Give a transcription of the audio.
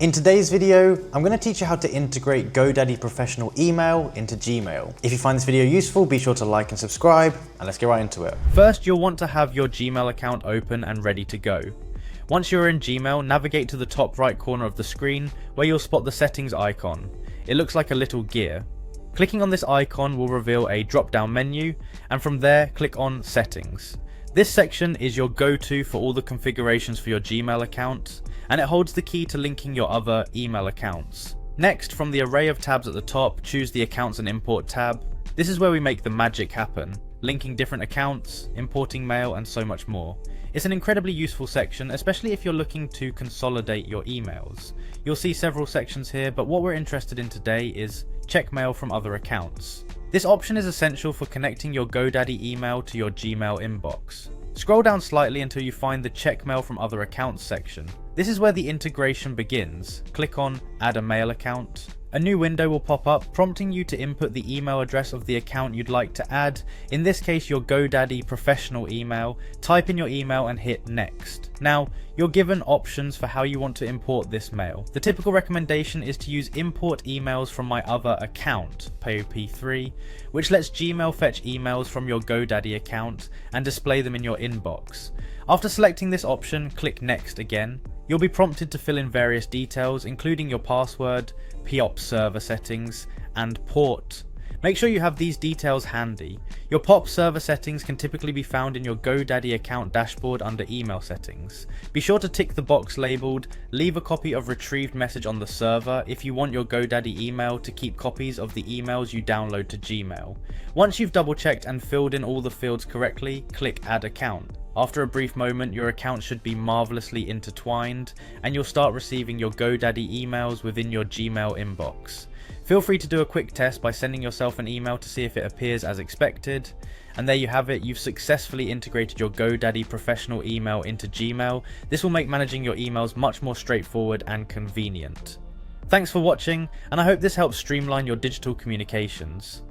In today's video, I'm going to teach you how to integrate Godaddy Professional Email into Gmail. If you find this video useful, be sure to like and subscribe, and let's get right into it. First, you'll want to have your Gmail account open and ready to go. Once you're in Gmail, navigate to the top right corner of the screen where you'll spot the settings icon. It looks like a little gear. Clicking on this icon will reveal a drop-down menu, and from there, click on Settings. This section is your go-to for all the configurations for your Gmail account, and it holds the key to linking your other email accounts. Next, from the array of tabs at the top, choose the Accounts and Import tab. This is where we make the magic happen, linking different accounts, importing mail, and so much more. It's an incredibly useful section, especially if you're looking to consolidate your emails. You'll see several sections here, but what we're interested in today is check mail from other accounts. This option is essential for connecting your Godaddy email to your Gmail inbox. Scroll down slightly until you find the Check Mail from Other Accounts section. This is where the integration begins. Click on Add a Mail Account. A new window will pop up, prompting you to input the email address of the account you'd like to add, in this case your Godaddy professional email. Type in your email and hit Next. Now, you're given options for how you want to import this mail. The typical recommendation is to use Import Emails from My Other Account, POP3, which lets Gmail fetch emails from your Godaddy account and display them in your inbox. After selecting this option, click Next again. You'll be prompted to fill in various details, including your password, POP server settings, and port. Make sure you have these details handy. Your POP server settings can typically be found in your Godaddy account dashboard under Email Settings. Be sure to tick the box labelled Leave a copy of retrieved message on the server if you want your Godaddy email to keep copies of the emails you download to Gmail. Once you've double checked and filled in all the fields correctly, click Add Account. After a brief moment, your account should be marvelously intertwined, and you'll start receiving your Godaddy emails within your Gmail inbox. Feel free to do a quick test by sending yourself an email to see if it appears as expected. And there you have it, you've successfully integrated your Godaddy professional email into Gmail. This will make managing your emails much more straightforward and convenient. Thanks for watching, and I hope this helps streamline your digital communications.